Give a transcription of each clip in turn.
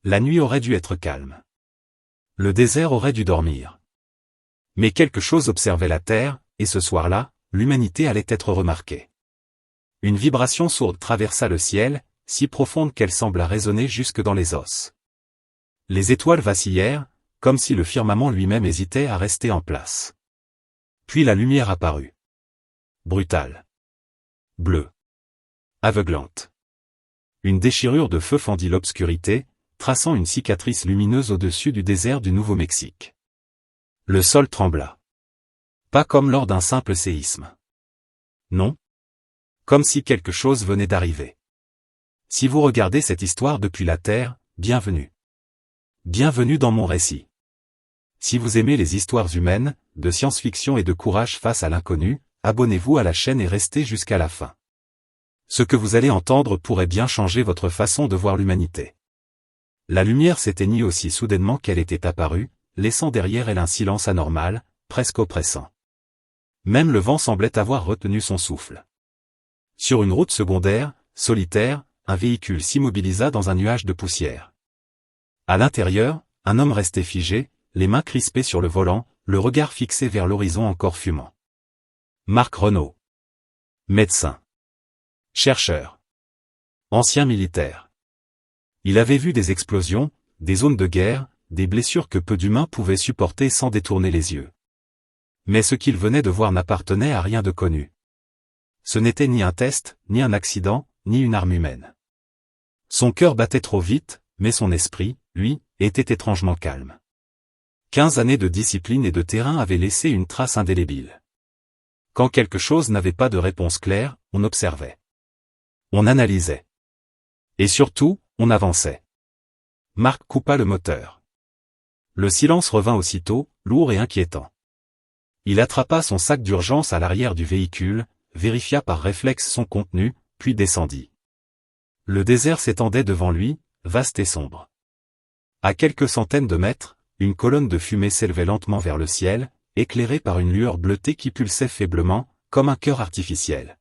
La nuit aurait dû être calme. Le désert aurait dû dormir. Mais quelque chose observait la terre, et ce soir-là, l'humanité allait être remarquée. Une vibration sourde traversa le ciel, si profonde qu'elle sembla résonner jusque dans les os. Les étoiles vacillèrent, comme si le firmament lui-même hésitait à rester en place. Puis la lumière apparut. Brutale. Bleue. Aveuglante. Une déchirure de feu fendit l'obscurité, traçant une cicatrice lumineuse au-dessus du désert du Nouveau-Mexique. Le sol trembla. Pas comme lors d'un simple séisme. Non. Comme si quelque chose venait d'arriver. Si vous regardez cette histoire depuis la Terre, bienvenue. Bienvenue dans mon récit. Si vous aimez les histoires humaines, de science-fiction et de courage face à l'inconnu, abonnez-vous à la chaîne et restez jusqu'à la fin. Ce que vous allez entendre pourrait bien changer votre façon de voir l'humanité. La lumière s'éteignit aussi soudainement qu'elle était apparue, laissant derrière elle un silence anormal, presque oppressant. Même le vent semblait avoir retenu son souffle. Sur une route secondaire, solitaire, un véhicule s'immobilisa dans un nuage de poussière. À l'intérieur, un homme restait figé, les mains crispées sur le volant, le regard fixé vers l'horizon encore fumant. Marc Renaud. Médecin. Chercheur. Ancien militaire. Il avait vu des explosions, des zones de guerre, des blessures que peu d'humains pouvaient supporter sans détourner les yeux. Mais ce qu'il venait de voir n'appartenait à rien de connu. Ce n'était ni un test, ni un accident, ni une arme humaine. Son cœur battait trop vite, mais son esprit, lui, était étrangement calme. 15 années de discipline et de terrain avaient laissé une trace indélébile. Quand quelque chose n'avait pas de réponse claire, on observait. On analysait. Et surtout, on avançait. Marc coupa le moteur. Le silence revint aussitôt, lourd et inquiétant. Il attrapa son sac d'urgence à l'arrière du véhicule, vérifia par réflexe son contenu, puis descendit. Le désert s'étendait devant lui, vaste et sombre. À quelques centaines de mètres, une colonne de fumée s'élevait lentement vers le ciel, éclairée par une lueur bleutée qui pulsait faiblement, comme un cœur artificiel.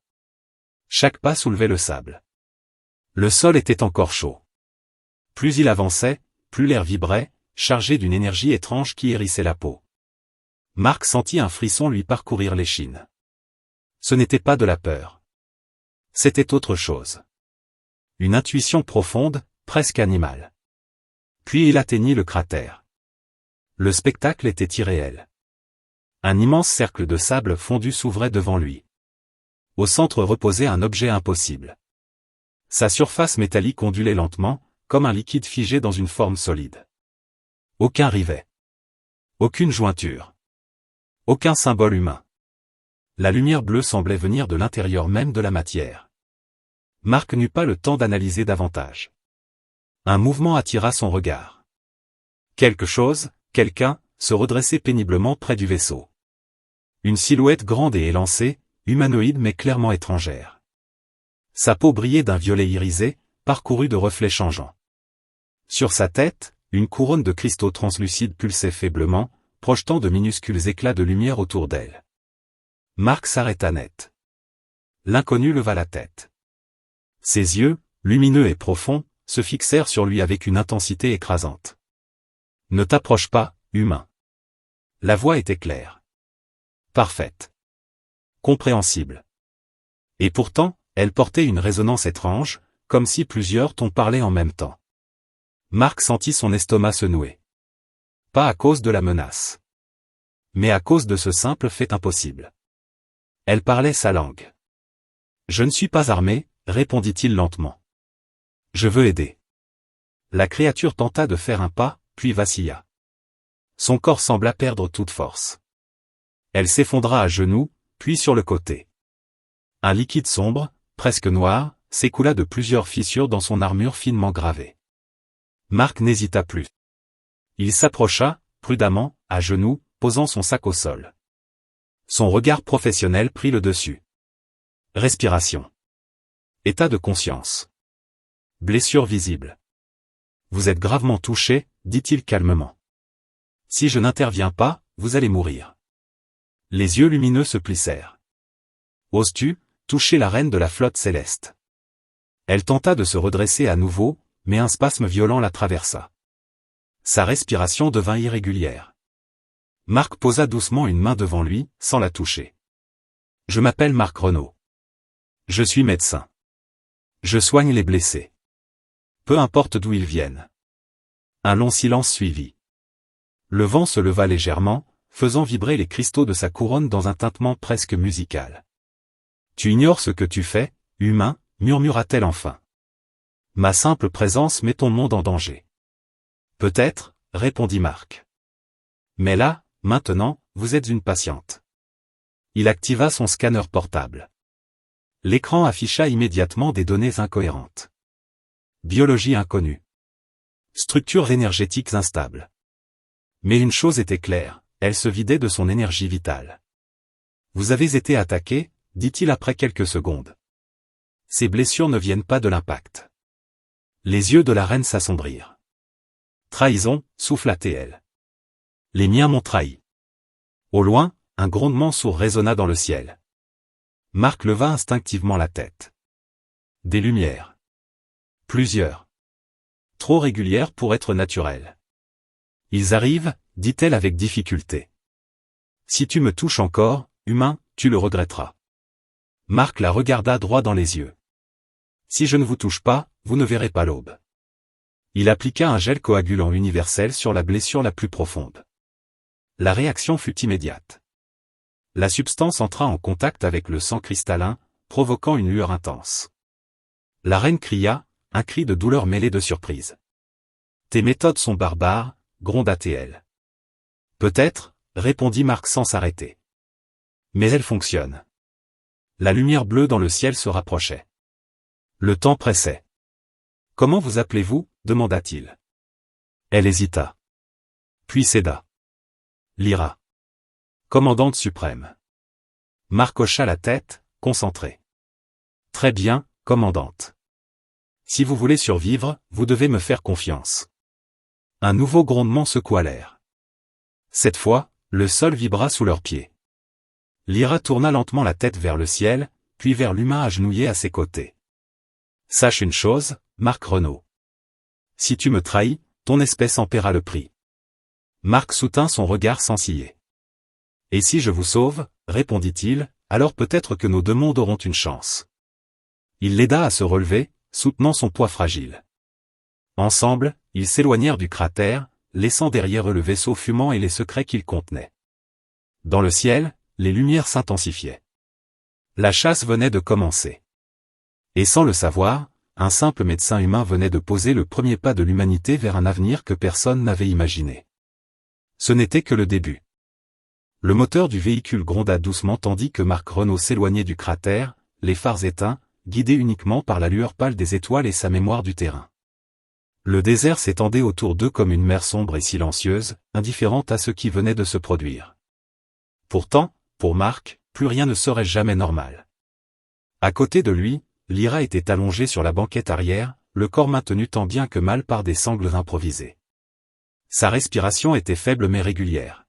Chaque pas soulevait le sable. Le sol était encore chaud. Plus il avançait, plus l'air vibrait, chargé d'une énergie étrange qui hérissait la peau. Marc sentit un frisson lui parcourir l'échine. Ce n'était pas de la peur. C'était autre chose. Une intuition profonde, presque animale. Puis il atteignit le cratère. Le spectacle était irréel. Un immense cercle de sable fondu s'ouvrait devant lui. Au centre reposait un objet impossible. Sa surface métallique ondulait lentement, comme un liquide figé dans une forme solide. Aucun rivet. Aucune jointure. Aucun symbole humain. La lumière bleue semblait venir de l'intérieur même de la matière. Marc n'eut pas le temps d'analyser davantage. Un mouvement attira son regard. Quelque chose, quelqu'un, se redressait péniblement près du vaisseau. Une silhouette grande et élancée, humanoïde mais clairement étrangère. Sa peau brillait d'un violet irisé, parcouru de reflets changeants. Sur sa tête, une couronne de cristaux translucides pulsait faiblement, projetant de minuscules éclats de lumière autour d'elle. Marc s'arrêta net. L'inconnu leva la tête. Ses yeux, lumineux et profonds, se fixèrent sur lui avec une intensité écrasante. « Ne t'approche pas, humain. » La voix était claire. Parfaite. Compréhensible. Et pourtant, elle portait une résonance étrange, comme si plusieurs tons parlaient en même temps. Marc sentit son estomac se nouer. Pas à cause de la menace. Mais à cause de ce simple fait impossible. Elle parlait sa langue. « Je ne suis pas armé, » répondit-il lentement. « Je veux aider. » La créature tenta de faire un pas, puis vacilla. Son corps sembla perdre toute force. Elle s'effondra à genoux, puis sur le côté. Un liquide sombre, presque noir, s'écoula de plusieurs fissures dans son armure finement gravée. Marc n'hésita plus. Il s'approcha, prudemment, à genoux, posant son sac au sol. Son regard professionnel prit le dessus. Respiration. État de conscience. Blessure visible. Vous êtes gravement touché, dit-il calmement. Si je n'interviens pas, vous allez mourir. Les yeux lumineux se plissèrent. Oses-tu toucher la reine de la flotte céleste? Elle tenta de se redresser à nouveau, mais un spasme violent la traversa. Sa respiration devint irrégulière. Marc posa doucement une main devant lui, sans la toucher. « Je m'appelle Marc Renaud. Je suis médecin. Je soigne les blessés. Peu importe d'où ils viennent. » Un long silence suivit. Le vent se leva légèrement, faisant vibrer les cristaux de sa couronne dans un tintement presque musical. « Tu ignores ce que tu fais, humain, murmura-t-elle enfin. Ma simple présence met ton monde en danger. Peut-être, répondit Marc. Mais là, maintenant, vous êtes une patiente. Il activa son scanner portable. L'écran afficha immédiatement des données incohérentes. Biologie inconnue. Structures énergétiques instables. Mais une chose était claire, elle se vidait de son énergie vitale. Vous avez été attaqué, dit-il après quelques secondes. Ces blessures ne viennent pas de l'impact. Les yeux de la reine s'assombrirent. Trahison, souffla-t-elle. Les miens m'ont trahi. Au loin, un grondement sourd résonna dans le ciel. Marc leva instinctivement la tête. Des lumières. Plusieurs. Trop régulières pour être naturelles. Ils arrivent, dit-elle avec difficulté. Si tu me touches encore, humain, tu le regretteras. Marc la regarda droit dans les yeux. Si je ne vous touche pas, vous ne verrez pas l'aube. Il appliqua un gel coagulant universel sur la blessure la plus profonde. La réaction fut immédiate. La substance entra en contact avec le sang cristallin, provoquant une lueur intense. La reine cria, un cri de douleur mêlé de surprise. Tes méthodes sont barbares, gronda-t-elle. Peut-être, répondit Marc sans s'arrêter. Mais elles fonctionnent. La lumière bleue dans le ciel se rapprochait. Le temps pressait. Comment vous appelez-vous, demanda-t-il. Elle hésita. Puis céda. Lyra. Commandante suprême. Marc hocha la tête, concentré. Très bien, commandante. Si vous voulez survivre, vous devez me faire confiance. Un nouveau grondement secoua l'air. Cette fois, le sol vibra sous leurs pieds. Lyra tourna lentement la tête vers le ciel, puis vers l'humain agenouillé à ses côtés. Sache une chose, Marc Renaud. Si tu me trahis, ton espèce en paiera le prix. Marc soutint son regard sans ciller. Et si je vous sauve, répondit-il, alors peut-être que nos deux mondes auront une chance. Il l'aida à se relever, soutenant son poids fragile. Ensemble, ils s'éloignèrent du cratère, laissant derrière eux le vaisseau fumant et les secrets qu'il contenait. Dans le ciel, les lumières s'intensifiaient. La chasse venait de commencer. Et sans le savoir, un simple médecin humain venait de poser le premier pas de l'humanité vers un avenir que personne n'avait imaginé. Ce n'était que le début. Le moteur du véhicule gronda doucement tandis que Marc Renaud s'éloignait du cratère, les phares éteints, guidé uniquement par la lueur pâle des étoiles et sa mémoire du terrain. Le désert s'étendait autour d'eux comme une mer sombre et silencieuse, indifférente à ce qui venait de se produire. Pourtant, pour Marc, plus rien ne serait jamais normal. À côté de lui, Lyra était allongée sur la banquette arrière, le corps maintenu tant bien que mal par des sangles improvisées. Sa respiration était faible mais régulière.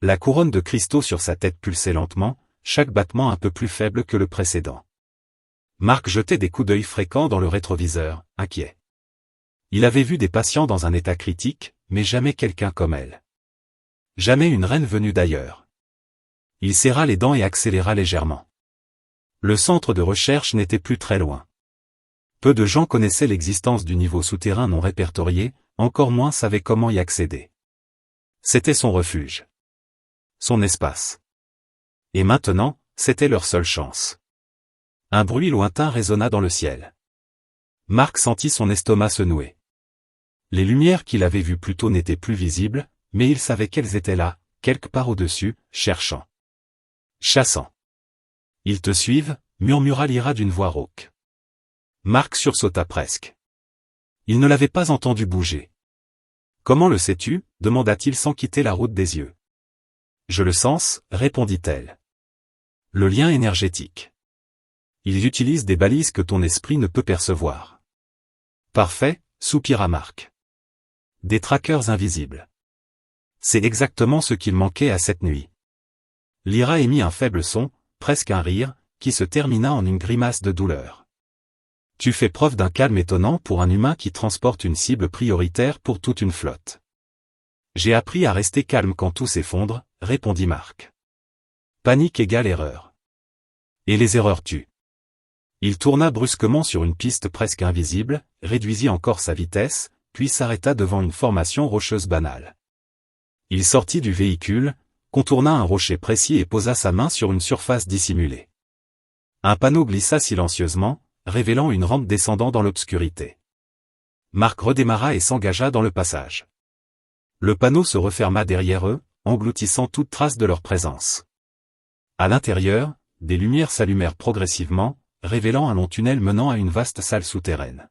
La couronne de cristaux sur sa tête pulsait lentement, chaque battement un peu plus faible que le précédent. Marc jetait des coups d'œil fréquents dans le rétroviseur, inquiet. Il avait vu des patients dans un état critique, mais jamais quelqu'un comme elle. Jamais une reine venue d'ailleurs. Il serra les dents et accéléra légèrement. Le centre de recherche n'était plus très loin. Peu de gens connaissaient l'existence du niveau souterrain non répertorié, encore moins savaient comment y accéder. C'était son refuge. Son espace. Et maintenant, c'était leur seule chance. Un bruit lointain résonna dans le ciel. Marc sentit son estomac se nouer. Les lumières qu'il avait vues plus tôt n'étaient plus visibles, mais il savait qu'elles étaient là, quelque part au-dessus, cherchant. Chassant. Ils te suivent, murmura Lyra d'une voix rauque. Marc sursauta presque. Il ne l'avait pas entendu bouger. Comment le sais-tu, demanda-t-il sans quitter la route des yeux. Je le sens, répondit-elle. Le lien énergétique. Ils utilisent des balises que ton esprit ne peut percevoir. Parfait, soupira Marc. Des trackers invisibles. C'est exactement ce qu'il manquait à cette nuit. Lyra émit un faible son, presque un rire, qui se termina en une grimace de douleur. Tu fais preuve d'un calme étonnant pour un humain qui transporte une cible prioritaire pour toute une flotte. J'ai appris à rester calme quand tout s'effondre, répondit Mark. Panique égale erreur. Et les erreurs tuent. Il tourna brusquement sur une piste presque invisible, réduisit encore sa vitesse, puis s'arrêta devant une formation rocheuse banale. Il sortit du véhicule, contourna un rocher précis et posa sa main sur une surface dissimulée. Un panneau glissa silencieusement, révélant une rampe descendant dans l'obscurité. Mark redémarra et s'engagea dans le passage. Le panneau se referma derrière eux, engloutissant toute trace de leur présence. À l'intérieur, des lumières s'allumèrent progressivement, révélant un long tunnel menant à une vaste salle souterraine.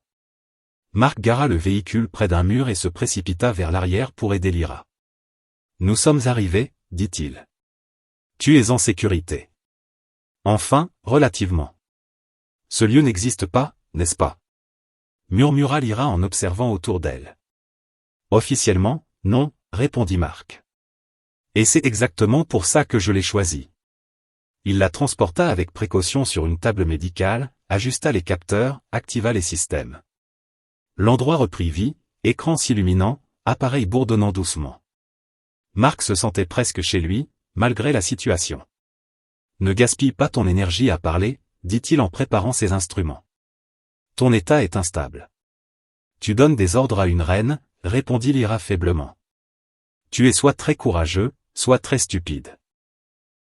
Mark gara le véhicule près d'un mur et se précipita vers l'arrière pour aider Lyra. « Nous sommes arrivés, dit-il. Tu es en sécurité. Enfin, relativement. Ce lieu n'existe pas, n'est-ce pas ?» murmura Lyra en observant autour d'elle. « Officiellement, non, répondit Mark. Et c'est exactement pour ça que je l'ai choisi. » Il la transporta avec précaution sur une table médicale, ajusta les capteurs, activa les systèmes. L'endroit reprit vie, écran s'illuminant, appareil bourdonnant doucement. Mark se sentait presque chez lui, malgré la situation. « Ne gaspille pas ton énergie à parler, dit-il en préparant ses instruments. Ton état est instable. Tu donnes des ordres à une reine, répondit Lyra faiblement. Tu es soit très courageux, soit très stupide.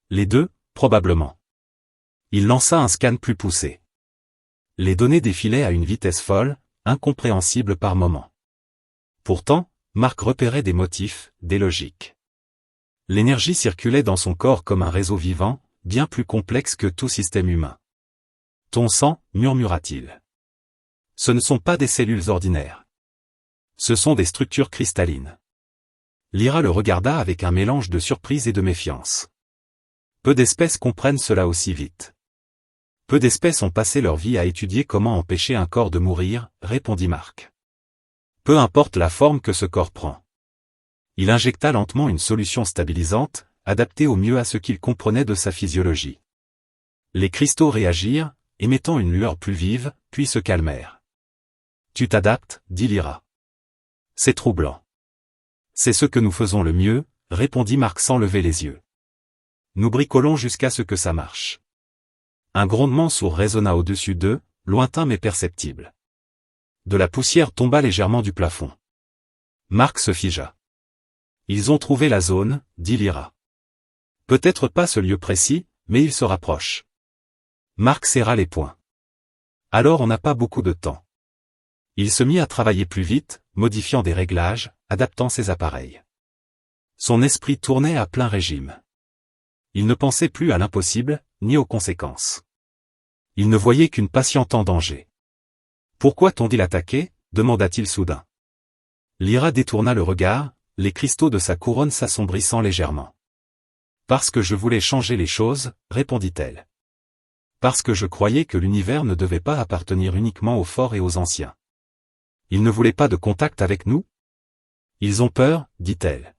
Les deux, probablement. Il lança un scan plus poussé. Les données défilaient à une vitesse folle, incompréhensible par moments. Pourtant, Mark repérait des motifs, des logiques. L'énergie circulait dans son corps comme un réseau vivant, bien plus complexe que tout système humain. Ton sang, murmura-t-il. Ce ne sont pas des cellules ordinaires. Ce sont des structures cristallines. Lyra le regarda avec un mélange de surprise et de méfiance. Peu d'espèces comprennent cela aussi vite. Peu d'espèces ont passé leur vie à étudier comment empêcher un corps de mourir, répondit Mark. Peu importe la forme que ce corps prend. Il injecta lentement une solution stabilisante, adaptée au mieux à ce qu'il comprenait de sa physiologie. Les cristaux réagirent, émettant une lueur plus vive, puis se calmèrent. Tu t'adaptes, dit Lyra. C'est troublant. C'est ce que nous faisons le mieux, répondit Mark sans lever les yeux. Nous bricolons jusqu'à ce que ça marche. Un grondement sourd résonna au-dessus d'eux, lointain mais perceptible. De la poussière tomba légèrement du plafond. Mark se figea. Ils ont trouvé la zone, dit Lyra. Peut-être pas ce lieu précis, mais ils se rapprochent. Mark serra les poings. Alors on n'a pas beaucoup de temps. Il se mit à travailler plus vite, modifiant des réglages, adaptant ses appareils. Son esprit tournait à plein régime. Il ne pensait plus à l'impossible, ni aux conséquences. Il ne voyait qu'une patiente en danger. Pourquoi t'ont-ils attaqué ? Demanda-t-il soudain. Lyra détourna le regard, les cristaux de sa couronne s'assombrissant légèrement. Parce que je voulais changer les choses, répondit-elle. Parce que je croyais que l'univers ne devait pas appartenir uniquement aux forts et aux anciens. Ils ne voulaient pas de contact avec nous ? Ils ont peur, dit-elle.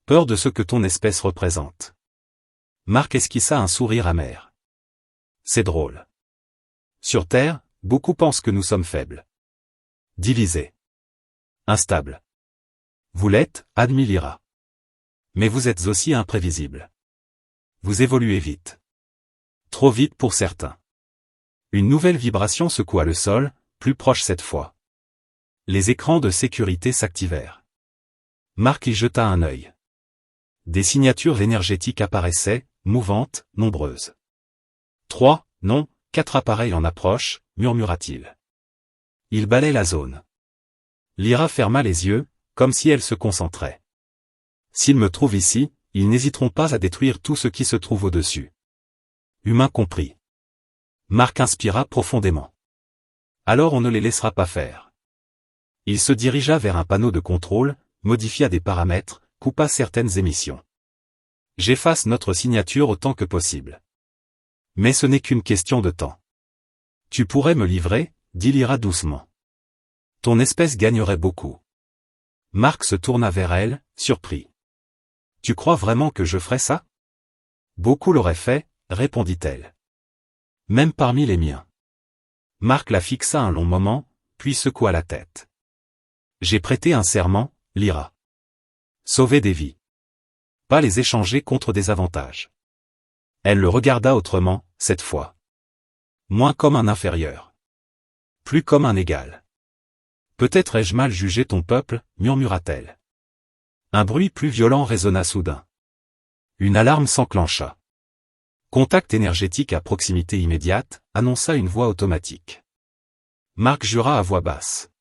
Peur de ce que ton espèce représente. Mark esquissa un sourire amer. C'est drôle. Sur Terre, beaucoup pensent que nous sommes faibles. Divisés. Instables. Vous l'êtes, admit Lyra. Mais vous êtes aussi imprévisible. Vous évoluez vite. Trop vite pour certains. Une nouvelle vibration secoua le sol, plus proche cette fois. Les écrans de sécurité s'activèrent. Mark y jeta un œil. Des signatures énergétiques apparaissaient, mouvantes, nombreuses. 3, non, 4 appareils en approche, murmura-t-il. Il balait la zone. Lyra ferma les yeux, comme si elle se concentrait. S'ils me trouvent ici, ils n'hésiteront pas à détruire tout ce qui se trouve au-dessus. Humain compris. Mark inspira profondément. Alors on ne les laissera pas faire. Il se dirigea vers un panneau de contrôle, modifia des paramètres, coupa certaines émissions. J'efface notre signature autant que possible. Mais ce n'est qu'une question de temps. Tu pourrais me livrer, dit Lyra doucement. Ton espèce gagnerait beaucoup. Mark se tourna vers elle, surpris. Tu crois vraiment que je ferais ça ? Beaucoup l'auraient fait, répondit-elle. Même parmi les miens. Marc la fixa un long moment, puis secoua la tête. J'ai prêté un serment, Lyra. Sauver des vies. Pas les échanger contre des avantages. Elle le regarda autrement, cette fois. Moins comme un inférieur. Plus comme un égal. Peut-être ai-je mal jugé ton peuple, murmura-t-elle. Un bruit plus violent résonna soudain. Une alarme s'enclencha. Contact énergétique à proximité immédiate, annonça une voix automatique. Marc jura à voix basse.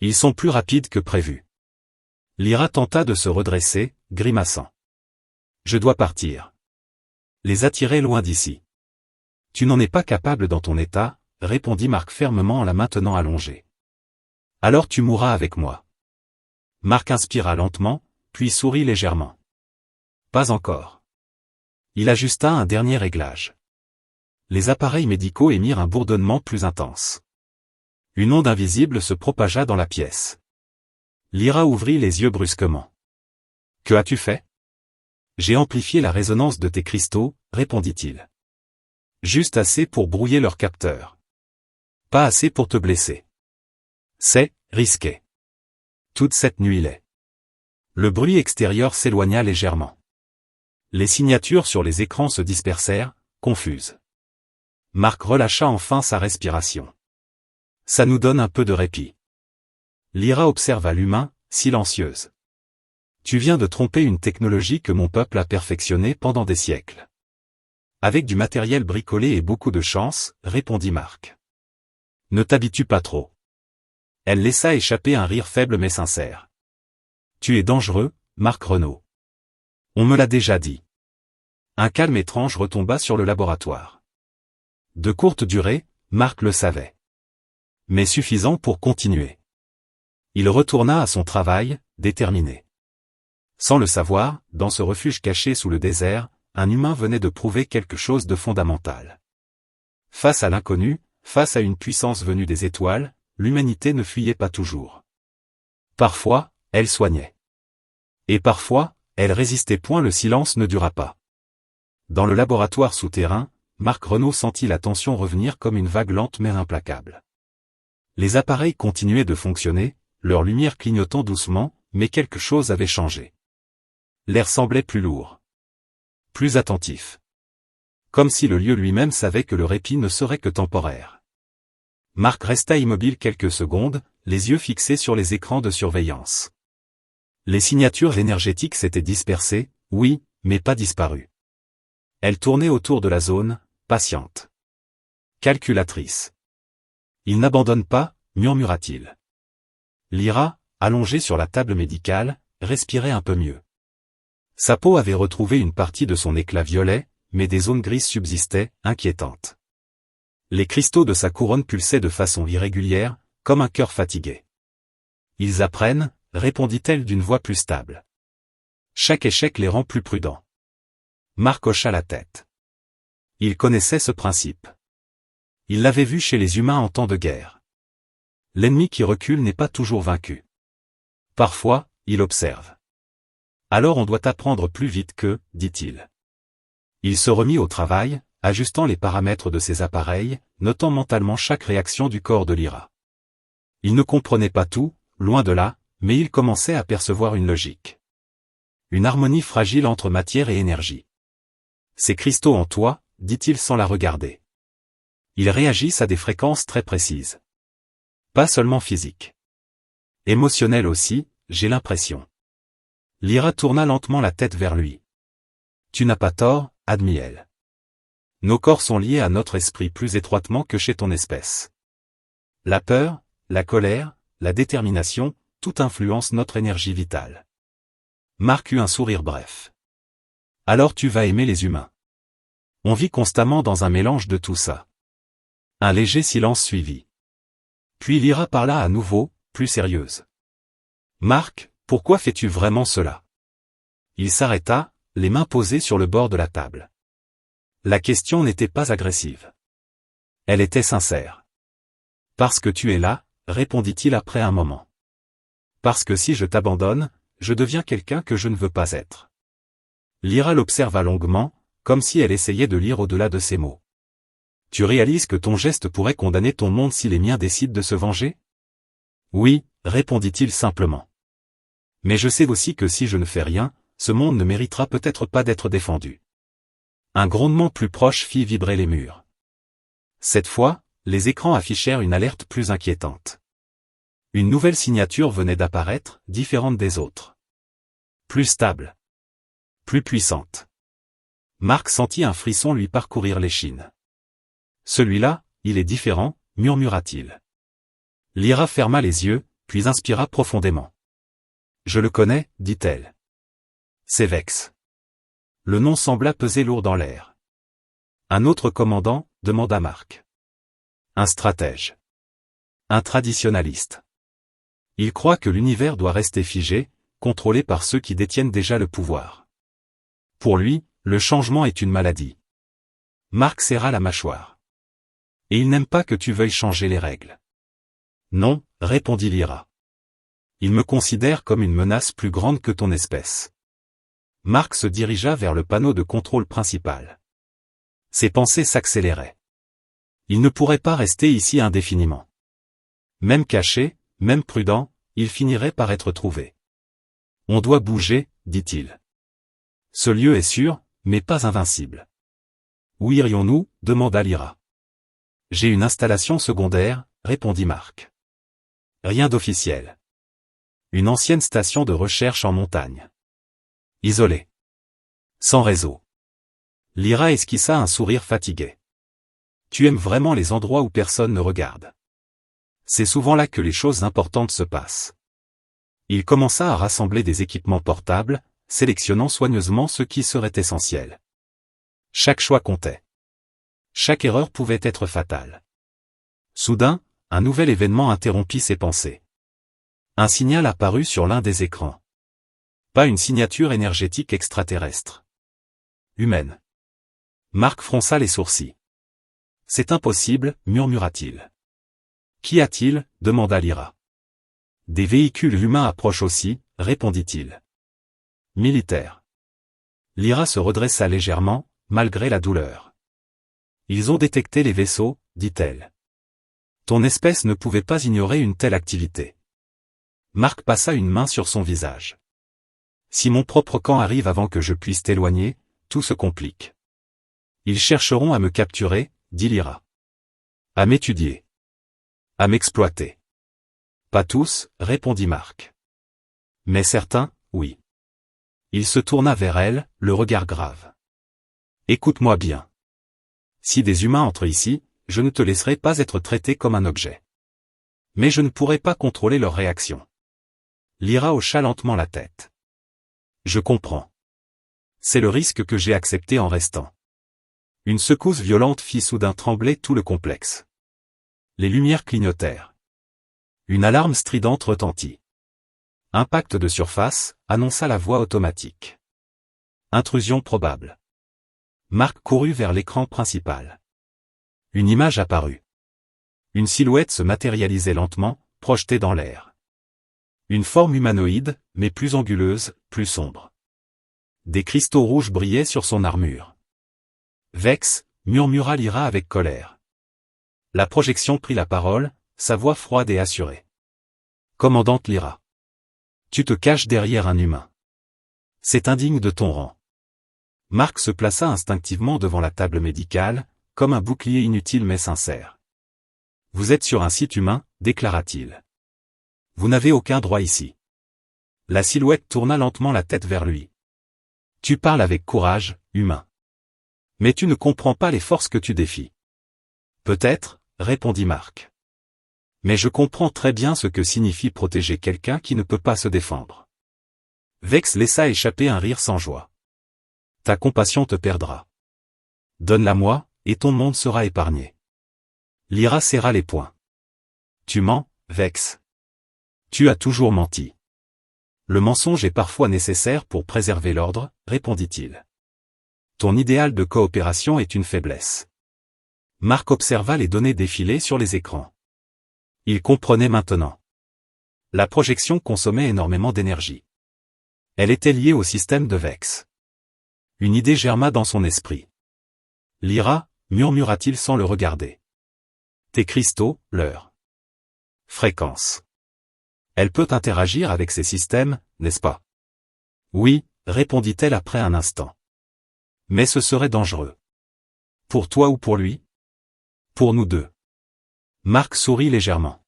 Ils sont plus rapides que prévu. Lyra tenta de se redresser, grimaçant. Je dois partir. Les attirer loin d'ici. Tu n'en es pas capable dans ton état, répondit Marc fermement en la maintenant allongée. Alors tu mourras avec moi. Marc inspira lentement, puis sourit légèrement. Pas encore. Il ajusta un dernier réglage. Les appareils médicaux émirent un bourdonnement plus intense. Une onde invisible se propagea dans la pièce. Lyra ouvrit les yeux brusquement. Que as-tu fait? J'ai amplifié la résonance de tes cristaux, répondit-il. Juste assez pour brouiller leur capteur. Pas assez pour te blesser. C'est risqué. Toute cette nuit-là. Le bruit extérieur s'éloigna légèrement. Les signatures sur les écrans se dispersèrent, confuses. Marc relâcha enfin sa respiration. Ça nous donne un peu de répit. Lyra observa l'humain, silencieuse. Tu viens de tromper une technologie que mon peuple a perfectionnée pendant des siècles. Avec du matériel bricolé et beaucoup de chance, répondit Marc. Ne t'habitue pas trop. Elle laissa échapper un rire faible mais sincère. Tu es dangereux, Marc Renaud. On me l'a déjà dit. Un calme étrange retomba sur le laboratoire. De courte durée, Marc le savait. Mais suffisant pour continuer. Il retourna à son travail, déterminé. Sans le savoir, dans ce refuge caché sous le désert, un humain venait de prouver quelque chose de fondamental. Face à l'inconnu, face à une puissance venue des étoiles, l'humanité ne fuyait pas toujours. Parfois, elle soignait. Et parfois, elle résistait point, le silence ne dura pas. Dans le laboratoire souterrain, Marc Renaud sentit la tension revenir comme une vague lente mais implacable. Les appareils continuaient de fonctionner, leur lumière clignotant doucement, mais quelque chose avait changé. L'air semblait plus lourd. Plus attentif. Comme si le lieu lui-même savait que le répit ne serait que temporaire. Marc resta immobile quelques secondes, les yeux fixés sur les écrans de surveillance. Les signatures énergétiques s'étaient dispersées, oui, mais pas disparues. Elles tournaient autour de la zone, patiente. Calculatrice. Il n'abandonne pas, murmura-t-il. Lyra, allongée sur la table médicale, respirait un peu mieux. Sa peau avait retrouvé une partie de son éclat violet, mais des zones grises subsistaient, inquiétantes. Les cristaux de sa couronne pulsaient de façon irrégulière, comme un cœur fatigué. Ils apprennent, répondit-elle d'une voix plus stable. Chaque échec les rend plus prudents. Marc hocha la tête. Il connaissait ce principe. Il l'avait vu chez les humains en temps de guerre. L'ennemi qui recule n'est pas toujours vaincu. Parfois, il observe. Alors on doit apprendre plus vite que, dit-il. Il se remit au travail, ajustant les paramètres de ses appareils, notant mentalement chaque réaction du corps de Lyra. Il ne comprenait pas tout, loin de là, mais il commençait à percevoir une logique. Une harmonie fragile entre matière et énergie. Ces cristaux en toi, dit-il sans la regarder. Ils réagissent à des fréquences très précises. Pas seulement physiques. Émotionnelles aussi, j'ai l'impression. Lyra tourna lentement la tête vers lui. Tu n'as pas tort, admit-elle. Nos corps sont liés à notre esprit plus étroitement que chez ton espèce. La peur, la colère, la détermination, tout influence notre énergie vitale. Marc eut un sourire bref. Alors tu vas aimer les humains. On vit constamment dans un mélange de tout ça. Un léger silence suivit. Puis Lyra parla à nouveau, plus sérieuse. Marc, pourquoi fais-tu vraiment cela? Il s'arrêta, les mains posées sur le bord de la table. La question n'était pas agressive. Elle était sincère. Parce que tu es là, répondit-il après un moment. Parce que si je t'abandonne, je deviens quelqu'un que je ne veux pas être. Lyra l'observa longuement, comme si elle essayait de lire au-delà de ses mots. Tu réalises que ton geste pourrait condamner ton monde si les miens décident de se venger? Oui, répondit-il simplement. Mais je sais aussi que si je ne fais rien, ce monde ne méritera peut-être pas d'être défendu. Un grondement plus proche fit vibrer les murs. Cette fois, les écrans affichèrent une alerte plus inquiétante. Une nouvelle signature venait d'apparaître, différente des autres. Plus stable. Plus puissante. Marc sentit un frisson lui parcourir l'échine. Celui-là, il est différent, murmura-t-il. Lyra ferma les yeux, puis inspira profondément. Je le connais, dit-elle. C'est Vex. Le nom sembla peser lourd dans l'air. Un autre commandant, demanda Marc. Un stratège. Un traditionnaliste. Il croit que l'univers doit rester figé, contrôlé par ceux qui détiennent déjà le pouvoir. Pour lui, le changement est une maladie. Marc serra la mâchoire. Et il n'aime pas que tu veuilles changer les règles. Non, répondit Lyra. Il me considère comme une menace plus grande que ton espèce. Marc se dirigea vers le panneau de contrôle principal. Ses pensées s'accéléraient. Il ne pourrait pas rester ici indéfiniment. Même caché, même prudent, il finirait par être trouvé. On doit bouger, dit-il. Ce lieu est sûr, mais pas invincible. Où irions-nous? Demanda Lyra. J'ai une installation secondaire, répondit Marc. Rien d'officiel. Une ancienne station de recherche en montagne. Isolée. Sans réseau. Lyra esquissa un sourire fatigué. Tu aimes vraiment les endroits où personne ne regarde. C'est souvent là que les choses importantes se passent. Il commença à rassembler des équipements portables, sélectionnant soigneusement ceux qui seraient essentiels. Chaque choix comptait. Chaque erreur pouvait être fatale. Soudain, un nouvel événement interrompit ses pensées. Un signal apparut sur l'un des écrans. Pas une signature énergétique extraterrestre. Humaine. Marc fronça les sourcils. C'est impossible, murmura-t-il. Qu'y a-t-il? Demanda Lyra. Des véhicules humains approchent aussi, répondit-il. Militaires. Lyra se redressa légèrement, malgré la douleur. Ils ont détecté les vaisseaux, dit-elle. Ton espèce ne pouvait pas ignorer une telle activité. Marc passa une main sur son visage. Si mon propre camp arrive avant que je puisse t'éloigner, tout se complique. Ils chercheront à me capturer, dit Lyra. À m'étudier. À m'exploiter. Pas tous, répondit Marc. Mais certains, oui. Il se tourna vers elle, le regard grave. Écoute-moi bien. Si des humains entrent ici, je ne te laisserai pas être traité comme un objet. Mais je ne pourrai pas contrôler leur réaction. Lyra hocha lentement la tête. Je comprends. C'est le risque que j'ai accepté en restant. Une secousse violente fit soudain trembler tout le complexe. Les lumières clignotèrent. Une alarme stridente retentit. Impact de surface, annonça la voix automatique. Intrusion probable. Marc courut vers l'écran principal. Une image apparut. Une silhouette se matérialisait lentement, projetée dans l'air. Une forme humanoïde, mais plus anguleuse, plus sombre. Des cristaux rouges brillaient sur son armure. Vex, murmura Lyra avec colère. La projection prit la parole, sa voix froide et assurée. Commandante Lyra. Tu te caches derrière un humain. C'est indigne de ton rang. Marc se plaça instinctivement devant la table médicale, comme un bouclier inutile mais sincère. Vous êtes sur un site humain, déclara-t-il. Vous n'avez aucun droit ici. La silhouette tourna lentement la tête vers lui. Tu parles avec courage, humain. Mais tu ne comprends pas les forces que tu défies. Peut-être, répondit Marc. Mais je comprends très bien ce que signifie protéger quelqu'un qui ne peut pas se défendre. Vex laissa échapper un rire sans joie. Ta compassion te perdra. Donne-la-moi, et ton monde sera épargné. Lyra serra les poings. Tu mens, Vex. Tu as toujours menti. Le mensonge est parfois nécessaire pour préserver l'ordre, répondit-il. Ton idéal de coopération est une faiblesse. Marc observa les données défiler sur les écrans. Il comprenait maintenant. La projection consommait énormément d'énergie. Elle était liée au système de Vex. Une idée germa dans son esprit. Lyra, murmura-t-il sans le regarder. Tes cristaux, leur fréquence. Elle peut interagir avec ces systèmes, n'est-ce pas? Oui, répondit-elle après un instant. Mais ce serait dangereux. Pour toi ou pour lui? Pour nous deux. Marc sourit légèrement.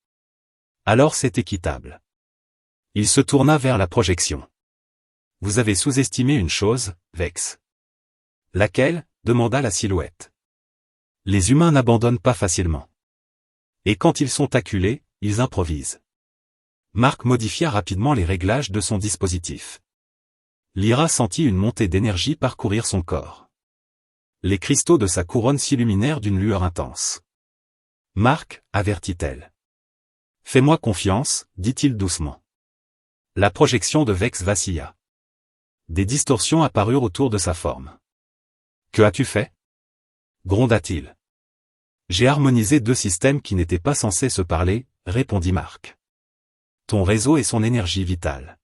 Alors c'est équitable. Il se tourna vers la projection. Vous avez sous-estimé une chose, Vex. Laquelle? Demanda la silhouette. Les humains n'abandonnent pas facilement. Et quand ils sont acculés, ils improvisent. Marc modifia rapidement les réglages de son dispositif. Lyra sentit une montée d'énergie parcourir son corps. Les cristaux de sa couronne s'illuminèrent d'une lueur intense. Marc, avertit-elle. Fais-moi confiance, dit-il doucement. La projection de Vex vacilla. Des distorsions apparurent autour de sa forme. Que as-tu fait? Gronda-t-il. J'ai harmonisé deux systèmes qui n'étaient pas censés se parler, répondit Marc. Ton réseau et son énergie vitale.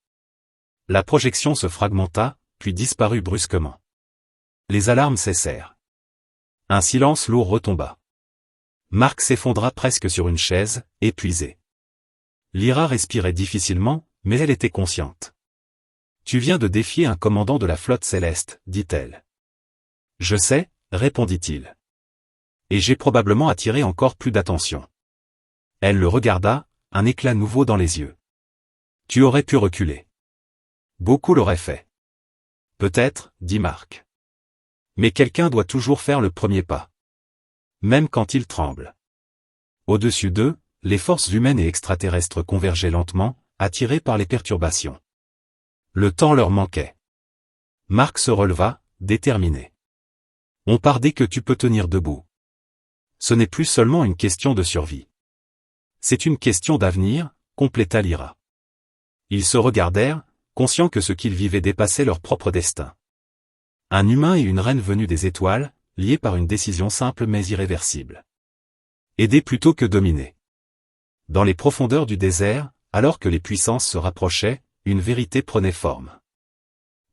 La projection se fragmenta, puis disparut brusquement. Les alarmes cessèrent. Un silence lourd retomba. Marc s'effondra presque sur une chaise, épuisé. Lyra respirait difficilement, mais elle était consciente. Tu viens de défier un commandant de la flotte céleste, dit-elle. Je sais, répondit-il. Et j'ai probablement attiré encore plus d'attention. Elle le regarda, un éclat nouveau dans les yeux. Tu aurais pu reculer. Beaucoup l'auraient fait. Peut-être, dit Marc. Mais quelqu'un doit toujours faire le premier pas. Même quand il tremble. Au-dessus d'eux, les forces humaines et extraterrestres convergeaient lentement, attirés par les perturbations. Le temps leur manquait. Marc se releva, déterminé. On part dès que tu peux tenir debout. Ce n'est plus seulement une question de survie. C'est une question d'avenir, compléta Lyra. Ils se regardèrent, conscients que ce qu'ils vivaient dépassait leur propre destin. Un humain et une reine venus des étoiles, liés par une décision simple mais irréversible. Aider plutôt que dominer. Dans les profondeurs du désert, alors que les puissances se rapprochaient, une vérité prenait forme.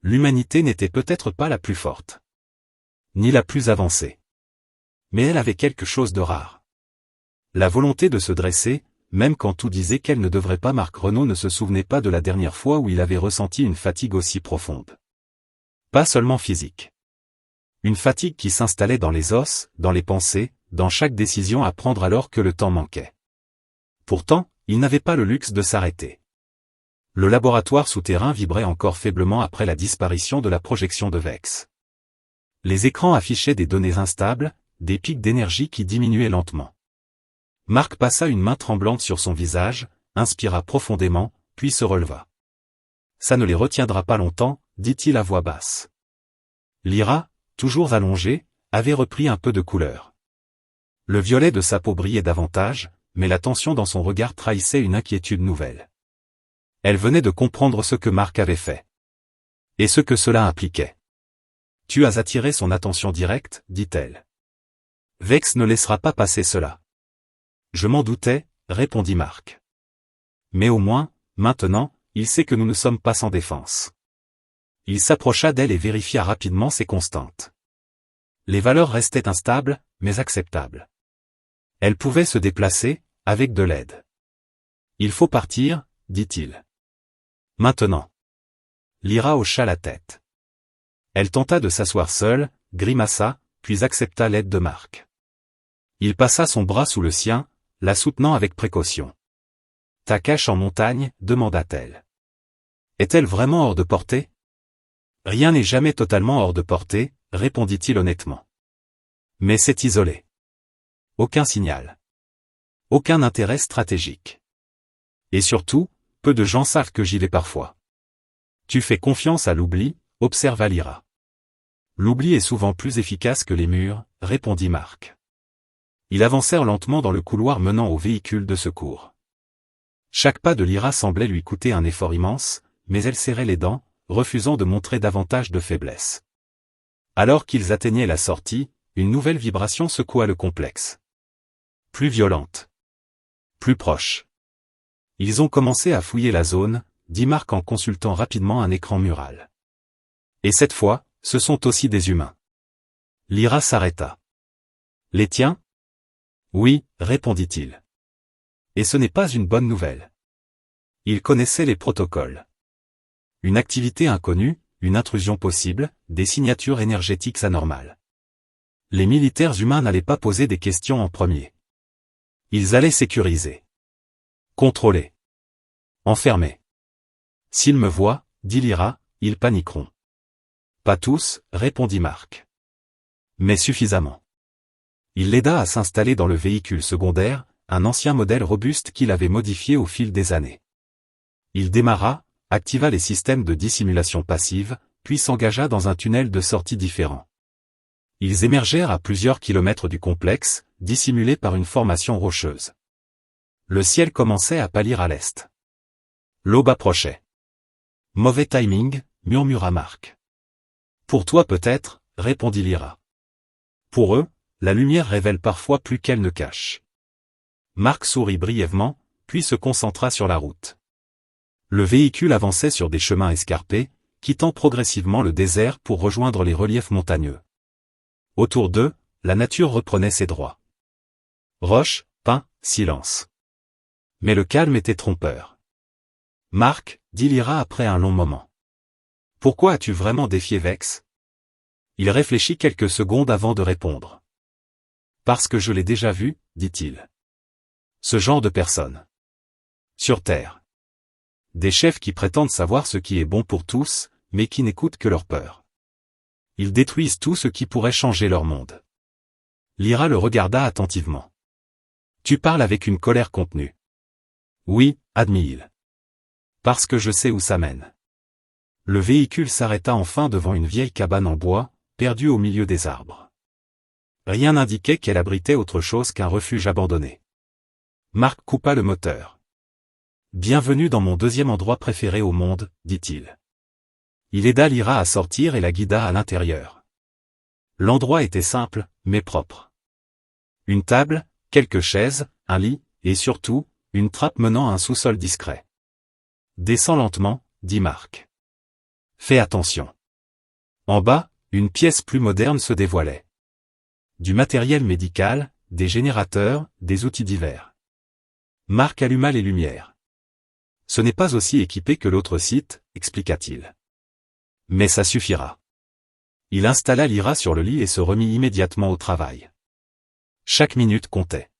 L'humanité n'était peut-être pas la plus forte. Ni la plus avancée. Mais elle avait quelque chose de rare. La volonté de se dresser, même quand tout disait qu'elle ne devrait pas. Marc Renaud ne se souvenait pas de la dernière fois où il avait ressenti une fatigue aussi profonde. Pas seulement physique. Une fatigue qui s'installait dans les os, dans les pensées, dans chaque décision à prendre alors que le temps manquait. Pourtant, il n'avait pas le luxe de s'arrêter. Le laboratoire souterrain vibrait encore faiblement après la disparition de la projection de Vex. Les écrans affichaient des données instables, des pics d'énergie qui diminuaient lentement. Marc passa une main tremblante sur son visage, inspira profondément, puis se releva. Ça ne les retiendra pas longtemps, dit-il à voix basse. Lyra, toujours allongée, avait repris un peu de couleur. Le violet de sa peau brillait davantage, mais la tension dans son regard trahissait une inquiétude nouvelle. Elle venait de comprendre ce que Marc avait fait. Et ce que cela impliquait. Tu as attiré son attention directe, dit-elle. Vex ne laissera pas passer cela. Je m'en doutais, répondit Marc. Mais au moins, maintenant, il sait que nous ne sommes pas sans défense. Il s'approcha d'elle et vérifia rapidement ses constantes. Les valeurs restaient instables, mais acceptables. Elle pouvait se déplacer, avec de l'aide. Il faut partir, dit-il. Maintenant. Lyra hocha la tête. Elle tenta de s'asseoir seule, grimaça, puis accepta l'aide de Marc. Il passa son bras sous le sien, la soutenant avec précaution. Ta cache en montagne, demanda-t-elle. Est-elle vraiment hors de portée? Rien n'est jamais totalement hors de portée, répondit-il honnêtement. Mais c'est isolé. Aucun signal. Aucun intérêt stratégique. Et surtout, peu de gens savent que j'y vais parfois. Tu fais confiance à l'oubli, observa Lyra. L'oubli est souvent plus efficace que les murs, répondit Marc. Ils avancèrent lentement dans le couloir menant au véhicule de secours. Chaque pas de Lyra semblait lui coûter un effort immense, mais elle serrait les dents, refusant de montrer davantage de faiblesse. Alors qu'ils atteignaient la sortie, une nouvelle vibration secoua le complexe. Plus violente. Plus proche. Ils ont commencé à fouiller la zone, dit Marc en consultant rapidement un écran mural. Et cette fois, ce sont aussi des humains. Lyra s'arrêta. Les tiens? Oui, répondit-il. Et ce n'est pas une bonne nouvelle. Il connaissait les protocoles. Une activité inconnue, une intrusion possible, des signatures énergétiques anormales. Les militaires humains n'allaient pas poser des questions en premier. Ils allaient sécuriser. Contrôler. Enfermer. S'ils me voient, dit Lyra, ils paniqueront. Pas tous, répondit Marc. Mais suffisamment. Il l'aida à s'installer dans le véhicule secondaire, un ancien modèle robuste qu'il avait modifié au fil des années. Il démarra, activa les systèmes de dissimulation passive, puis s'engagea dans un tunnel de sortie différent. Ils émergèrent à plusieurs kilomètres du complexe, dissimulés par une formation rocheuse. Le ciel commençait à pâlir à l'est. L'aube approchait. Mauvais timing, murmura Marc. Pour toi peut-être, répondit Lyra. Pour eux, la lumière révèle parfois plus qu'elle ne cache. Marc sourit brièvement, puis se concentra sur la route. Le véhicule avançait sur des chemins escarpés, quittant progressivement le désert pour rejoindre les reliefs montagneux. Autour d'eux, la nature reprenait ses droits. Roches, pins, silence. Mais le calme était trompeur. Marc, dit Lyra après un long moment. Pourquoi as-tu vraiment défié Vex? Il réfléchit quelques secondes avant de répondre. Parce que je l'ai déjà vu, dit-il. Ce genre de personne. Sur Terre. Des chefs qui prétendent savoir ce qui est bon pour tous, mais qui n'écoutent que leur peur. Ils détruisent tout ce qui pourrait changer leur monde. Lyra le regarda attentivement. Tu parles avec une colère contenue. Oui, admit-il. Parce que je sais où ça mène. Le véhicule s'arrêta enfin devant une vieille cabane en bois, perdue au milieu des arbres. Rien n'indiquait qu'elle abritait autre chose qu'un refuge abandonné. Marc coupa le moteur. Bienvenue dans mon deuxième endroit préféré au monde, dit-il. Il aida Lyra à sortir et la guida à l'intérieur. L'endroit était simple, mais propre. Une table, quelques chaises, un lit, et surtout, une trappe menant à un sous-sol discret. Descends lentement, dit Marc. Fais attention. En bas, une pièce plus moderne se dévoilait. Du matériel médical, des générateurs, des outils divers. Marc alluma les lumières. Ce n'est pas aussi équipé que l'autre site, expliqua-t-il. Mais ça suffira. Il installa Lyra sur le lit et se remit immédiatement au travail. Chaque minute comptait.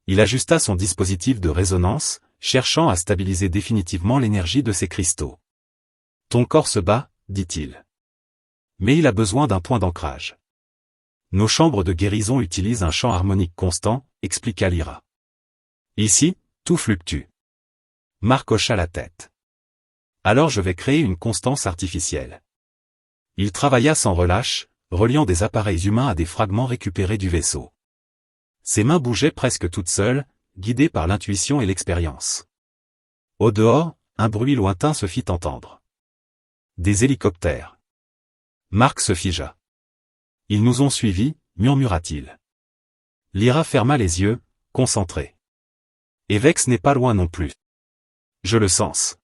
Il ajusta son dispositif de résonance, cherchant à stabiliser définitivement l'énergie de ses cristaux. Ton corps se bat, dit-il. Mais il a besoin d'un point d'ancrage. Nos chambres de guérison utilisent un champ harmonique constant, expliqua Lyra. Ici, tout fluctue. Marc hocha la tête. Alors je vais créer une constance artificielle. Il travailla sans relâche, reliant des appareils humains à des fragments récupérés du vaisseau. Ses mains bougeaient presque toutes seules, guidées par l'intuition et l'expérience. Au dehors, un bruit lointain se fit entendre. Des hélicoptères. Marc se figea. Ils nous ont suivis, murmura-t-il. Lyra ferma les yeux, concentrée. Et Vex n'est pas loin non plus. Je le sens.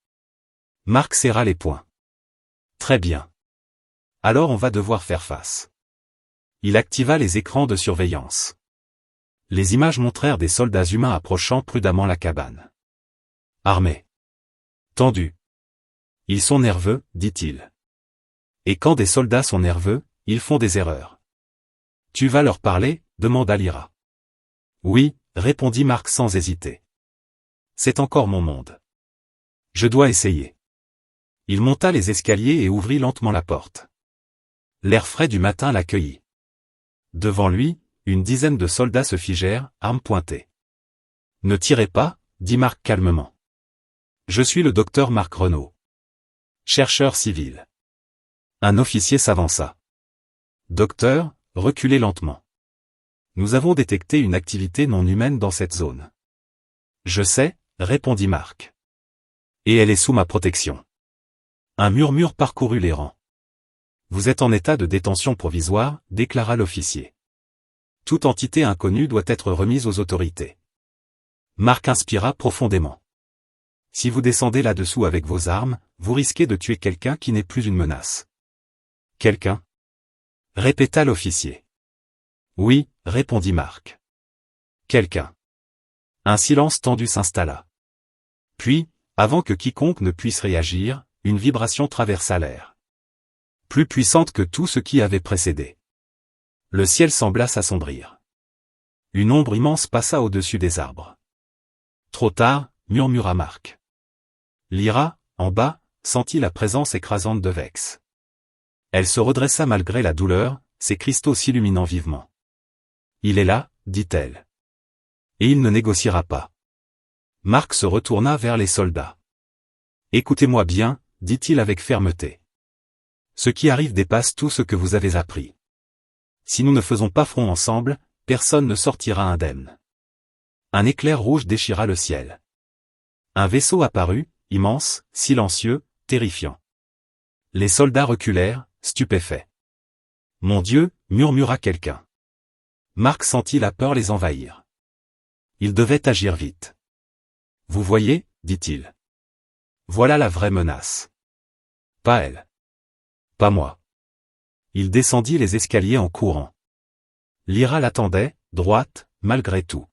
Marc serra les poings. Très bien. Alors on va devoir faire face. Il activa les écrans de surveillance. Les images montrèrent des soldats humains approchant prudemment la cabane. Armés. Tendus. Ils sont nerveux, dit-il. Et quand des soldats sont nerveux, ils font des erreurs. Tu vas leur parler, demanda Lyra. Oui, répondit Marc sans hésiter. C'est encore mon monde. Je dois essayer. Il monta les escaliers et ouvrit lentement la porte. L'air frais du matin l'accueillit. Devant lui, une dizaine de soldats se figèrent, armes pointées. Ne tirez pas, dit Marc calmement. Je suis le docteur Marc Renaud. Chercheur civil. Un officier s'avança. Docteur, reculez lentement. Nous avons détecté une activité non humaine dans cette zone. Je sais, répondit Marc. Et elle est sous ma protection. Un murmure parcourut les rangs. Vous êtes en état de détention provisoire, déclara l'officier. Toute entité inconnue doit être remise aux autorités. Marc inspira profondément. Si vous descendez là-dessous avec vos armes, vous risquez de tuer quelqu'un qui n'est plus une menace. Quelqu'un? Répéta l'officier. Oui, répondit Marc. Quelqu'un. Un silence tendu s'installa. Puis, avant que quiconque ne puisse réagir, une vibration traversa l'air. Plus puissante que tout ce qui avait précédé. Le ciel sembla s'assombrir. Une ombre immense passa au-dessus des arbres. Trop tard, murmura Marc. Lyra, en bas, sentit la présence écrasante de Vex. Elle se redressa malgré la douleur, ses cristaux s'illuminant vivement. Il est là, dit-elle. Et il ne négociera pas. Marc se retourna vers les soldats. Écoutez-moi bien, dit-il avec fermeté. Ce qui arrive dépasse tout ce que vous avez appris. Si nous ne faisons pas front ensemble, personne ne sortira indemne. Un éclair rouge déchira le ciel. Un vaisseau apparut, immense, silencieux, terrifiant. Les soldats reculèrent, stupéfaits. Mon Dieu, murmura quelqu'un. Marc sentit la peur les envahir. Il devait agir vite. Vous voyez, dit-il. Voilà la vraie menace. Pas elle. Pas moi. Il descendit les escaliers en courant. Lyra l'attendait, droite, malgré tout.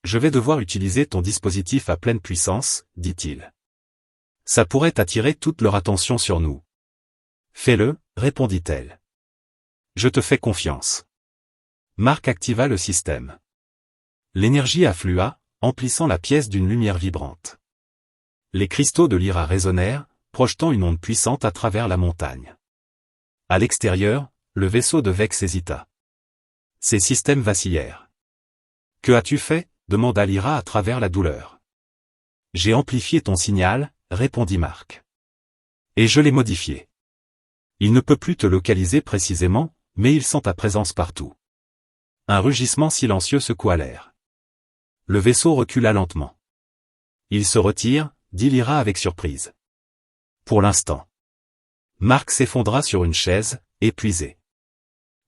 Je vais devoir utiliser ton dispositif à pleine puissance, dit-il. Ça pourrait attirer toute leur attention sur nous. Fais-le, répondit-elle. Je te fais confiance. Marc activa le système. L'énergie afflua, emplissant la pièce d'une lumière vibrante. Les cristaux de Lyra résonnèrent, projetant une onde puissante à travers la montagne. À l'extérieur, le vaisseau de Vex hésita. Ses systèmes vacillèrent. Que as-tu fait ? Demanda Lyra à travers la douleur. J'ai amplifié ton signal, répondit Marc. Et je l'ai modifié. Il ne peut plus te localiser précisément, mais il sent ta présence partout. Un rugissement silencieux secoua l'air. Le vaisseau recula lentement. Il se retire, dit Lyra avec surprise. Pour l'instant. Marc s'effondra sur une chaise, épuisé.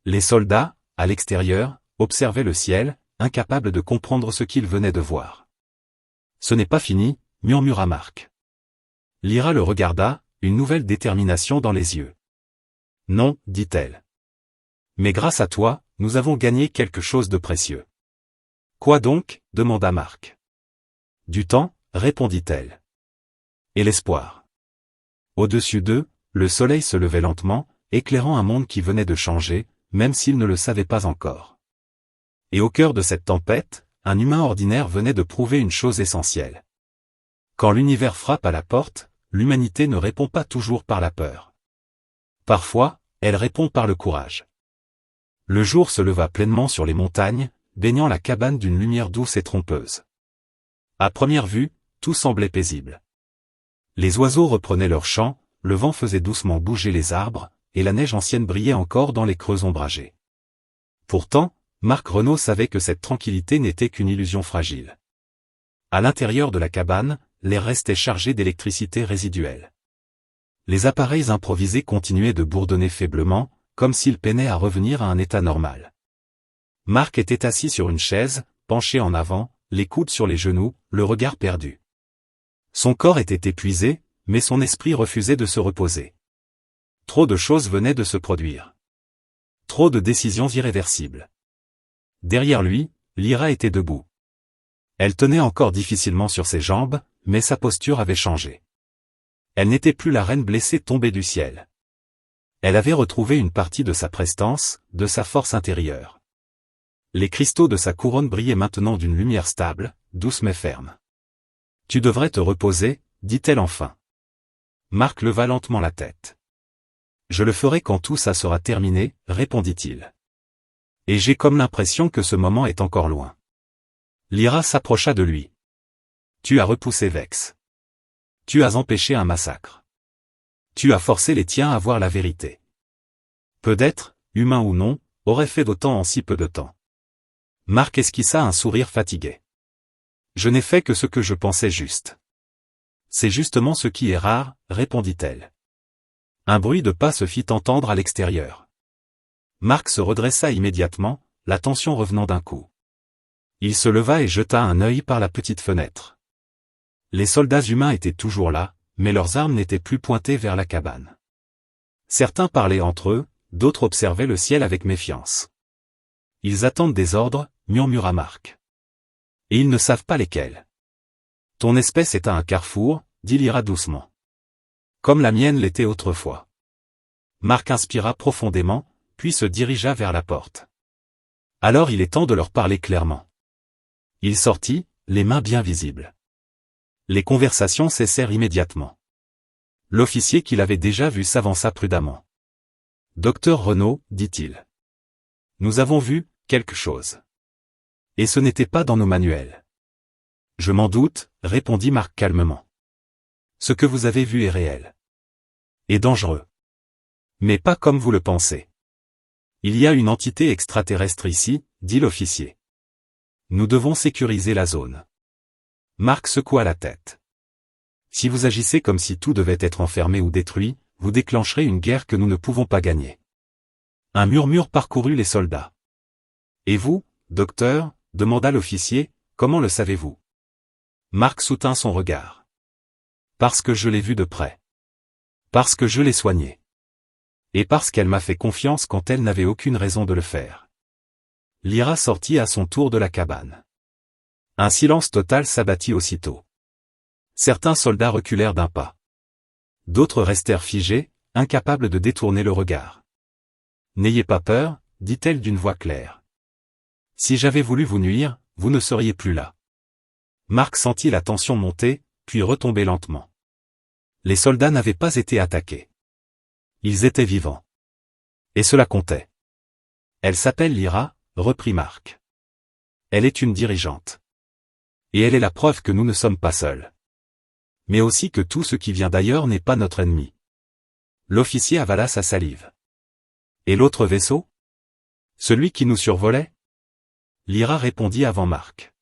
Les soldats, à l'extérieur, observaient le ciel, incapables de comprendre ce qu'ils venaient de voir. Ce n'est pas fini, murmura Marc. Lyra le regarda, une nouvelle détermination dans les yeux. Non, dit-elle. Mais grâce à toi, nous avons gagné quelque chose de précieux. Quoi donc ? Demanda Marc. Du temps, répondit-elle. Et l'espoir. Au-dessus d'eux, le soleil se levait lentement, éclairant un monde qui venait de changer, même s'il ne le savait pas encore. Et au cœur de cette tempête, un humain ordinaire venait de prouver une chose essentielle. Quand l'univers frappe à la porte, l'humanité ne répond pas toujours par la peur. Parfois, elle répond par le courage. Le jour se leva pleinement sur les montagnes, baignant la cabane d'une lumière douce et trompeuse. À première vue, tout semblait paisible. Les oiseaux reprenaient leur chant, le vent faisait doucement bouger les arbres, et la neige ancienne brillait encore dans les creux ombragés. Pourtant, Marc Renaud savait que cette tranquillité n'était qu'une illusion fragile. À l'intérieur de la cabane, l'air restait chargé d'électricité résiduelle. Les appareils improvisés continuaient de bourdonner faiblement, comme s'ils peinaient à revenir à un état normal. Marc était assis sur une chaise, penché en avant, les coudes sur les genoux, le regard perdu. Son corps était épuisé, mais son esprit refusait de se reposer. Trop de choses venaient de se produire. Trop de décisions irréversibles. Derrière lui, Lyra était debout. Elle tenait encore difficilement sur ses jambes, mais sa posture avait changé. Elle n'était plus la reine blessée tombée du ciel. Elle avait retrouvé une partie de sa prestance, de sa force intérieure. Les cristaux de sa couronne brillaient maintenant d'une lumière stable, douce mais ferme. « Tu devrais te reposer, dit-elle enfin. Marc leva lentement la tête. « Je le ferai quand tout ça sera terminé, répondit-il. Et j'ai comme l'impression que ce moment est encore loin. » Lyra s'approcha de lui. « Tu as repoussé Vex. Tu as empêché un massacre. Tu as forcé les tiens à voir la vérité. Peu d'êtres, humains ou non, auraient fait d'autant en si peu de temps. » Marc esquissa un sourire fatigué. « Je n'ai fait que ce que je pensais juste. » C'est justement ce qui est rare, répondit-elle. Un bruit de pas se fit entendre à l'extérieur. Marc se redressa immédiatement, la tension revenant d'un coup. Il se leva et jeta un œil par la petite fenêtre. Les soldats humains étaient toujours là, mais leurs armes n'étaient plus pointées vers la cabane. Certains parlaient entre eux, d'autres observaient le ciel avec méfiance. Ils attendent des ordres, murmura Marc. Et ils ne savent pas lesquels. Ton espèce est à un carrefour, dit Lyra doucement. Comme la mienne l'était autrefois. Marc inspira profondément, puis se dirigea vers la porte. Alors il est temps de leur parler clairement. Il sortit, les mains bien visibles. Les conversations cessèrent immédiatement. L'officier qu'il avait déjà vu s'avança prudemment. Docteur Renaud, dit-il. Nous avons vu quelque chose. Et ce n'était pas dans nos manuels. Je m'en doute, répondit Marc calmement. Ce que vous avez vu est réel. Et dangereux. Mais pas comme vous le pensez. Il y a une entité extraterrestre ici, dit l'officier. Nous devons sécuriser la zone. Marc secoua la tête. Si vous agissez comme si tout devait être enfermé ou détruit, vous déclencherez une guerre que nous ne pouvons pas gagner. Un murmure parcourut les soldats. Et vous, docteur, demanda l'officier, comment le savez-vous? Marc soutint son regard. Parce que je l'ai vu de près. Parce que je l'ai soigné. Et parce qu'elle m'a fait confiance quand elle n'avait aucune raison de le faire. Lyra sortit à son tour de la cabane. Un silence total s'abattit aussitôt. Certains soldats reculèrent d'un pas. D'autres restèrent figés, incapables de détourner le regard. N'ayez pas peur, dit-elle d'une voix claire. Si j'avais voulu vous nuire, vous ne seriez plus là. Marc sentit la tension monter, puis retomber lentement. Les soldats n'avaient pas été attaqués. Ils étaient vivants. Et cela comptait. Elle s'appelle Lyra, reprit Marc. Elle est une dirigeante. Et elle est la preuve que nous ne sommes pas seuls. Mais aussi que tout ce qui vient d'ailleurs n'est pas notre ennemi. L'officier avala sa salive. Et l'autre vaisseau? Celui qui nous survolait? Lyra répondit avant Marc.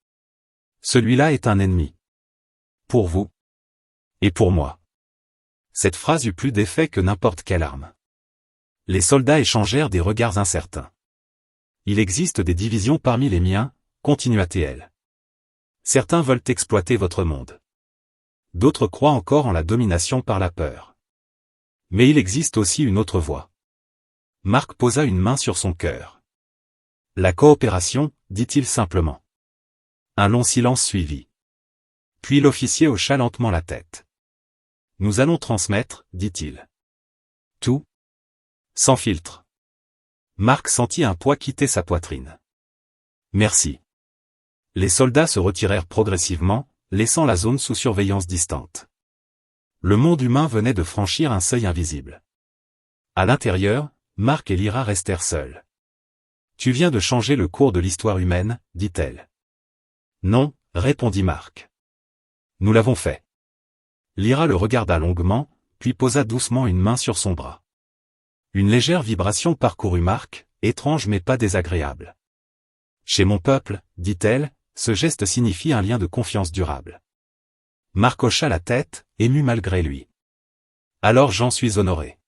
Celui-là est un ennemi. Pour vous. Et pour moi. Cette phrase eut plus d'effet que n'importe quelle arme. Les soldats échangèrent des regards incertains. Il existe des divisions parmi les miens, continua-t-elle. Certains veulent exploiter votre monde. D'autres croient encore en la domination par la peur. Mais il existe aussi une autre voie. Marc posa une main sur son cœur. La coopération, dit-il simplement. Un long silence suivit. Puis l'officier hocha lentement la tête. Nous allons transmettre, dit-il. Tout. Sans filtre. Marc sentit un poids quitter sa poitrine. Merci. Les soldats se retirèrent progressivement, laissant la zone sous surveillance distante. Le monde humain venait de franchir un seuil invisible. À l'intérieur, Marc et Lyra restèrent seuls. Tu viens de changer le cours de l'histoire humaine, dit-elle. Non, répondit Marc. Nous l'avons fait. Lyra le regarda longuement, puis posa doucement une main sur son bras. Une légère vibration parcourut Marc, étrange mais pas désagréable. Chez mon peuple, dit-elle, ce geste signifie un lien de confiance durable. Marc hocha la tête, ému malgré lui. Alors j'en suis honoré.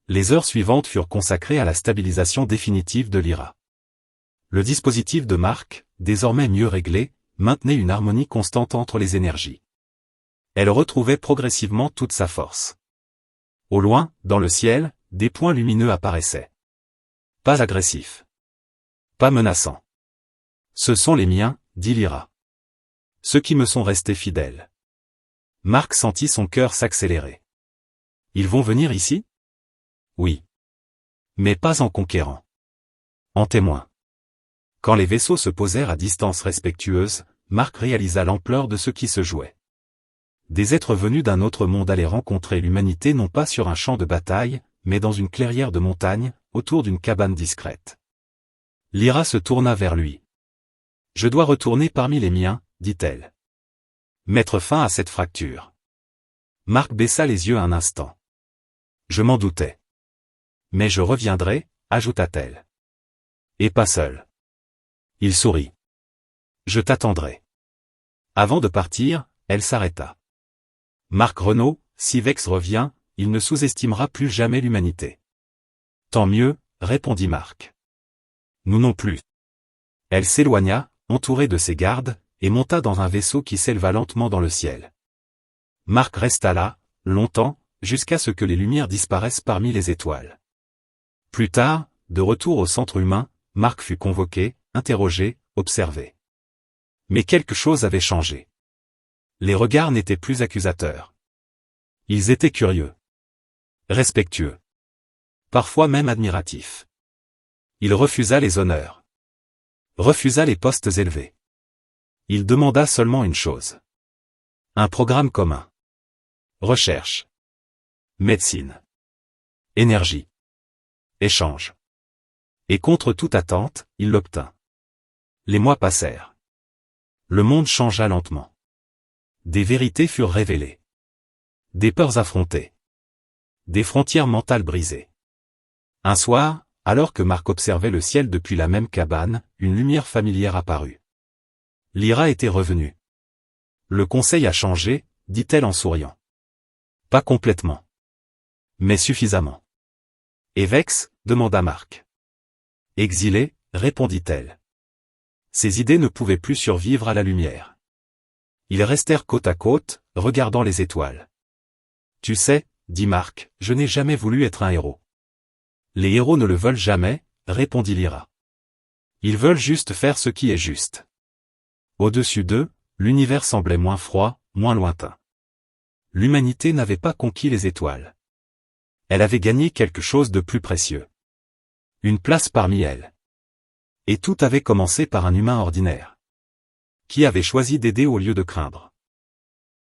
Les heures suivantes furent consacrées à la stabilisation définitive de Lyra. Le dispositif de Marc, désormais mieux réglé, maintenait une harmonie constante entre les énergies. Elle retrouvait progressivement toute sa force. Au loin, dans le ciel, des points lumineux apparaissaient. Pas agressifs. Pas menaçants. Ce sont les miens, dit Lyra. Ceux qui me sont restés fidèles. Marc sentit son cœur s'accélérer. Ils vont venir ici? Oui. Mais pas en conquérant. En témoin. Quand les vaisseaux se posèrent à distance respectueuse, Marc réalisa l'ampleur de ce qui se jouait. Des êtres venus d'un autre monde allaient rencontrer l'humanité non pas sur un champ de bataille, mais dans une clairière de montagne, autour d'une cabane discrète. Lyra se tourna vers lui. Je dois retourner parmi les miens, dit-elle. Mettre fin à cette fracture. Marc baissa les yeux un instant. Je m'en doutais. Mais je reviendrai, ajouta-t-elle. Et pas seul. Il sourit. Je t'attendrai. Avant de partir, elle s'arrêta. Marc Renaud, si Vex revient, il ne sous-estimera plus jamais l'humanité. Tant mieux, répondit Marc. Nous non plus. Elle s'éloigna, entourée de ses gardes, et monta dans un vaisseau qui s'éleva lentement dans le ciel. Marc resta là, longtemps, jusqu'à ce que les lumières disparaissent parmi les étoiles. Plus tard, de retour au centre humain, Marc fut convoqué, interrogé, observé. Mais quelque chose avait changé. Les regards n'étaient plus accusateurs. Ils étaient curieux. Respectueux. Parfois même admiratifs. Il refusa les honneurs. Refusa les postes élevés. Il demanda seulement une chose. Un programme commun. Recherche. Médecine. Énergie. Échange. Et contre toute attente, il l'obtint. Les mois passèrent. Le monde changea lentement. Des vérités furent révélées. Des peurs affrontées. Des frontières mentales brisées. Un soir, alors que Marc observait le ciel depuis la même cabane, une lumière familière apparut. Lyra était revenue. Le conseil a changé, dit-elle en souriant. Pas complètement. Mais suffisamment. Et Vex, demanda Marc. Exilé, répondit-elle. Ses idées ne pouvaient plus survivre à la lumière. Ils restèrent côte à côte, regardant les étoiles. Tu sais, dit Marc, je n'ai jamais voulu être un héros. Les héros ne le veulent jamais, répondit Lyra. Ils veulent juste faire ce qui est juste. Au-dessus d'eux, l'univers semblait moins froid, moins lointain. L'humanité n'avait pas conquis les étoiles. Elle avait gagné quelque chose de plus précieux. Une place parmi elles. Et tout avait commencé par un humain ordinaire. Qui avait choisi d'aider au lieu de craindre.